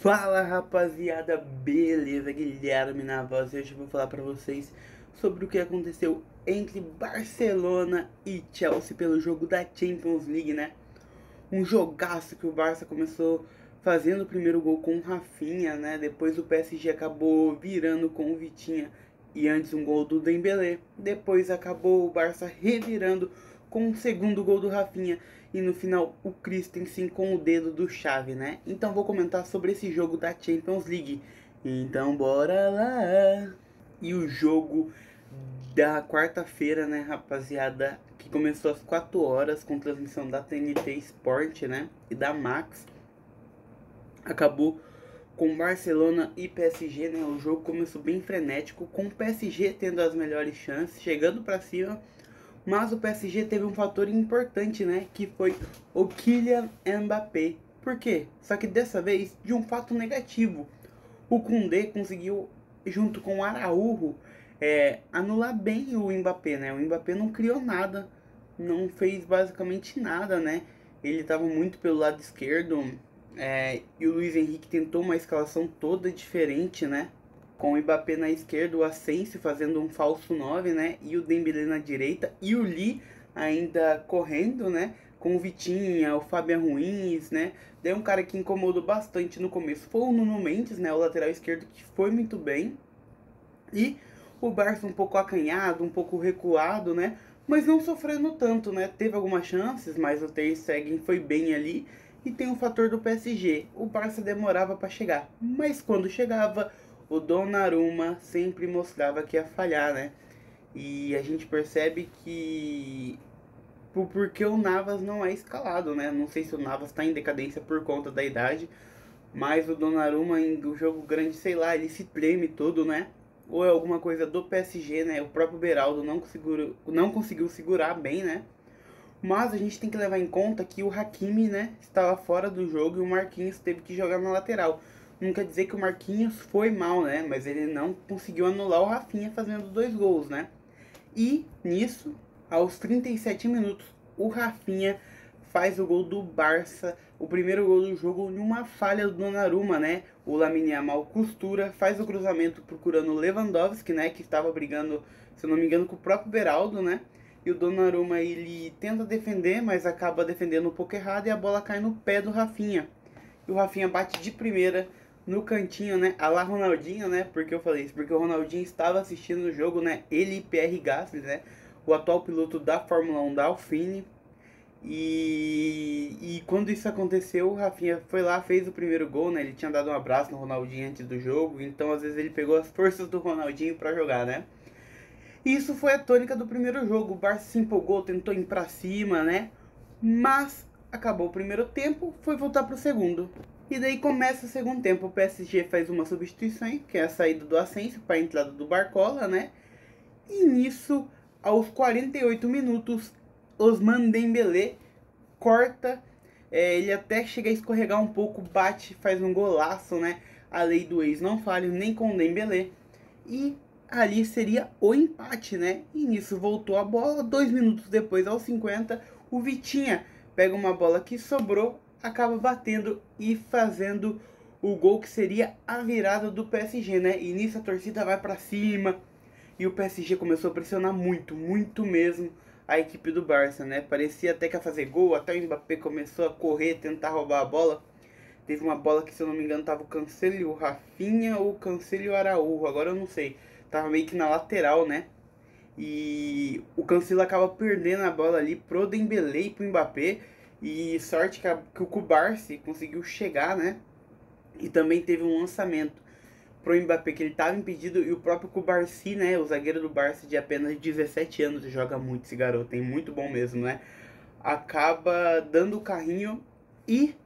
Fala rapaziada, beleza? Guilherme na voz. Hoje eu vou falar pra vocês sobre o que aconteceu entre Barcelona e Chelsea pelo jogo da Champions League, né? Um jogaço que o Barça começou fazendo o primeiro gol com o Rafinha, né? Depois o PSG acabou virando com o Vitinha e antes um gol do Dembélé. Depois acabou o Barça revirando com o segundo gol do Rafinha e no final o Christensen com o dedo do Xavi, né? Então vou comentar sobre esse jogo da Champions League. Então bora lá! E o jogo da quarta-feira, né, rapaziada, que começou às 4 horas com transmissão da TNT Sport, né, e da Max. Acabou com Barcelona e PSG, né? O jogo começou bem frenético, com o PSG tendo as melhores chances, chegando para cima, mas o PSG teve um fator importante, né, que foi o Kylian Mbappé. Por quê? Só que dessa vez de um fato negativo. O Koundé conseguiu, junto com o Araújo, anular bem o Mbappé, né? O Mbappé não criou nada, não fez basicamente nada, né? Ele estava muito pelo lado esquerdo, e o Luiz Henrique tentou uma escalação toda diferente, né? Com o Mbappé na esquerda, o Asensio fazendo um falso 9, né? E o Dembélé na direita, e o Lee ainda correndo, né? Com o Vitinha, o Fabian Ruiz, né? Daí um cara que incomodou bastante no começo foi o Nuno Mendes, né? O lateral esquerdo, que foi muito bem. E o Barça um pouco acanhado, um pouco recuado, né? Mas não sofrendo tanto, né? Teve algumas chances, mas o Ter Stegen foi bem ali. E tem o fator do PSG. O Barça demorava para chegar, mas quando chegava, o Donnarumma sempre mostrava que ia falhar, né? E a gente percebe que porque o Navas não é escalado, né? Não sei se o Navas está em decadência por conta da idade, mas o Donnarumma em um jogo grande, sei lá, ele se treme todo, né? Ou é alguma coisa do PSG, né? O próprio Beraldo não conseguiu segurar bem, né? Mas a gente tem que levar em conta que o Hakimi, né, estava fora do jogo e o Marquinhos teve que jogar na lateral. Não quer dizer que o Marquinhos foi mal, né? Mas ele não conseguiu anular o Rafinha fazendo 2 gols, né? E nisso, aos 37 minutos, o Rafinha faz o gol do Barça, o primeiro gol do jogo, numa falha do Donnarumma, né? O Lamine Yamal costura, faz o cruzamento procurando o Lewandowski, né? Que estava brigando, se eu não me engano, com o próprio Beraldo, né? E o Donnarumma, ele tenta defender, mas acaba defendendo um pouco errado e a bola cai no pé do Rafinha. E o Rafinha bate de primeira no cantinho, né? A lá Ronaldinho, né? Porque eu falei isso? Porque o Ronaldinho estava assistindo o jogo, né? Ele e Pierre Gasly, né? O atual piloto da Fórmula 1 da Alpine. E quando isso aconteceu, o Rafinha foi lá, fez o primeiro gol, né? Ele tinha dado um abraço no Ronaldinho antes do jogo, então às vezes ele pegou as forças do Ronaldinho para jogar, né? E isso foi a tônica do primeiro jogo. O Barça se empolgou, tentou ir pra cima, né? Mas acabou o primeiro tempo, foi voltar pro segundo. E daí começa o segundo tempo. O PSG faz uma substituição, que é a saída do Asensio para a entrada do Barcola, né? E nisso, aos 48 minutos, Ousmane Dembélé corta, ele até chega a escorregar um pouco, bate, faz um golaço, né? A lei do ex não falha nem com o Dembélé. E ali seria o empate, né? E nisso voltou a bola. 2 minutos depois, aos 50, o Vitinha pega uma bola que sobrou, acaba batendo e fazendo o gol que seria a virada do PSG, né? E nisso a torcida vai para cima e o PSG começou a pressionar muito, muito mesmo a equipe do Barça, né? Parecia até que ia fazer gol, até o Mbappé começou a correr, tentar roubar a bola. Teve uma bola que, se eu não me engano, tava o Cancelo e o Rafinha ou o Cancelo e o Araújo, agora eu não sei. Tava meio que na lateral, né? E o Cancelo acaba perdendo a bola ali pro Dembélé e pro Mbappé. E sorte que o Kubarsi conseguiu chegar, né? E também teve um lançamento pro Mbappé que ele estava impedido, e o próprio Kubarsi, né, o zagueiro do Barça de apenas 17 anos, joga muito esse garoto, é muito bom mesmo, né? Acaba dando o carrinho e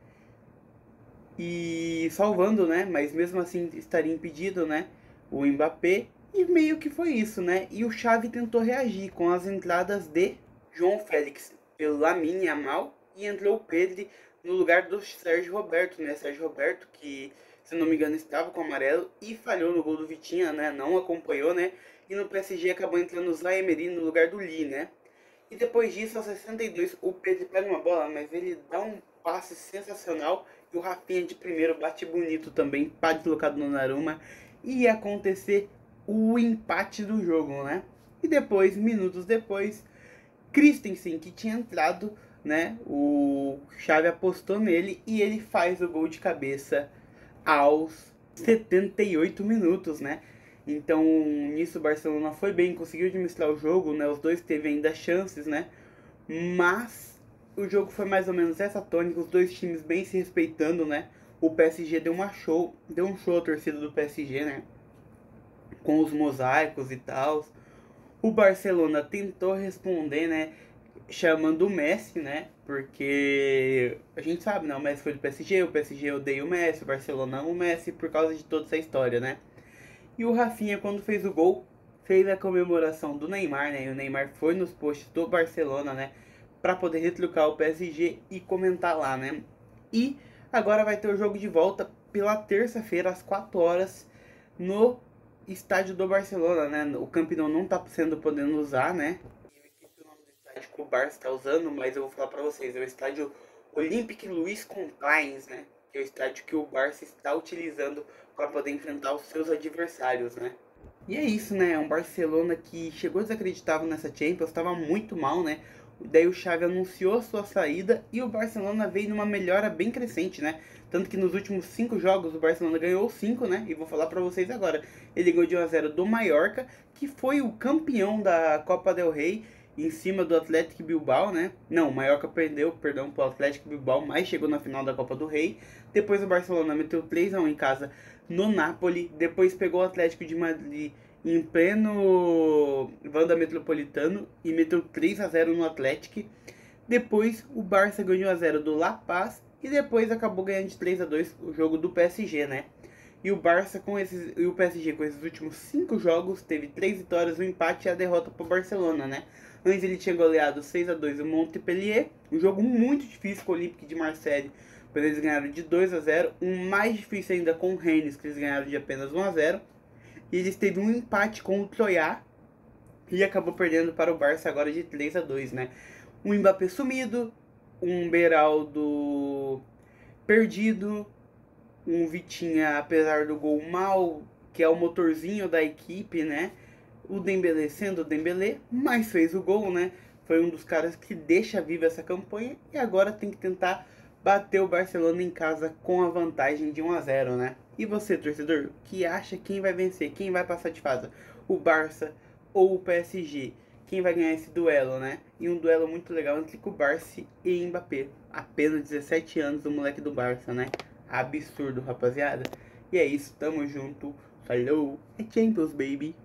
salvando, né? Mas mesmo assim estaria impedido, né? O Mbappé. E meio que foi isso, né? E o Xavi tentou reagir com as entradas de João Félix pelo Lamine Yamal e entrou o Pedri no lugar do Sérgio Roberto, né? Sérgio Roberto que, se não me engano, estava com amarelo e falhou no gol do Vitinha, né? Não acompanhou, né? E no PSG acabou entrando o Zé Emery no lugar do Lee, né? E depois disso, aos 62, o Pedro pega uma bola, mas ele dá um passe sensacional o Rafinha de primeiro bate bonito também, para deslocar do Donnarumma. E ia acontecer o empate do jogo, né? E depois, minutos depois, Christensen, que tinha entrado, né? O Xavi apostou nele e ele faz o gol de cabeça aos 78 minutos, né? Então, nisso o Barcelona foi bem, conseguiu administrar o jogo, né? Os dois teve ainda chances, né? Mas o jogo foi mais ou menos essa tônica, os dois times bem se respeitando, né? O PSG deu um show à torcida do PSG, né? Com os mosaicos e tal. O Barcelona tentou responder, né? Chamando o Messi, né? Porque a gente sabe, né? O Messi foi do PSG, o PSG odeia o Messi, o Barcelona ama o Messi por causa de toda essa história, né? E o Rafinha, quando fez o gol, fez a comemoração do Neymar, né? E o Neymar foi nos posts do Barcelona, né? Pra poder retrucar o PSG e comentar lá, né? E agora vai ter o jogo de volta pela terça-feira, às 4 horas, no estádio do Barcelona, né? O Camp Nou não tá sendo podendo usar, né? Eu esqueci o nome do estádio que o Barça tá usando, mas eu vou falar pra vocês. É o estádio Olympique Louis Compliance, né? Que é o estádio que o Barça está utilizando para poder enfrentar os seus adversários, né? E é isso, né? É um Barcelona que chegou desacreditado nessa Champions, estava muito mal, né? Daí o Xavi anunciou a sua saída e o Barcelona veio numa melhora bem crescente, né? Tanto que nos últimos 5 jogos o Barcelona ganhou 5, né? E vou falar pra vocês agora. Ele ganhou de 1 a 0 do Mallorca, que foi o campeão da Copa del Rey, em cima do Atlético Bilbao, né? Não, o Mallorca perdeu, perdão, pro Atlético Bilbao, mas chegou na final da Copa do Rei. Depois o Barcelona meteu 3 a 1 em casa no Napoli. Depois pegou o Atlético de Madrid em pleno Wanda Metropolitano e meteu 3 a 0 no Atlético. Depois o Barça ganhou 1 a 0 do La Paz e depois acabou ganhando de 3 a 2 o jogo do PSG, né? E o Barça e o PSG com esses últimos 5 jogos teve 3 vitórias, um empate e a derrota para o Barcelona, né? Antes ele tinha goleado 6 a 2 o Montpellier, um jogo muito difícil com o Olympique de Marseille, mas eles ganharam de 2 a 0, um mais difícil ainda com o Rennes, que eles ganharam de apenas 1 a 0. E eles teve um empate com o Troyes e acabou perdendo para o Barça agora de 3 a 2, né? Um Mbappé sumido, um Beraldo perdido, um Vitinha, apesar do gol mal, que é o motorzinho da equipe, né? O Dembélé sendo o Dembélé, mas fez o gol, né? Foi um dos caras que deixa viva essa campanha e agora tem que tentar bater o Barcelona em casa com a vantagem de 1 a 0, né? E você, torcedor, que acha quem vai vencer, quem vai passar de fase? O Barça ou o PSG? Quem vai ganhar esse duelo, né? E um duelo muito legal entre o Barça e Mbappé. Apenas 17 anos o moleque do Barça, né? Absurdo, rapaziada. E é isso, tamo junto. Falou, é Champions, baby.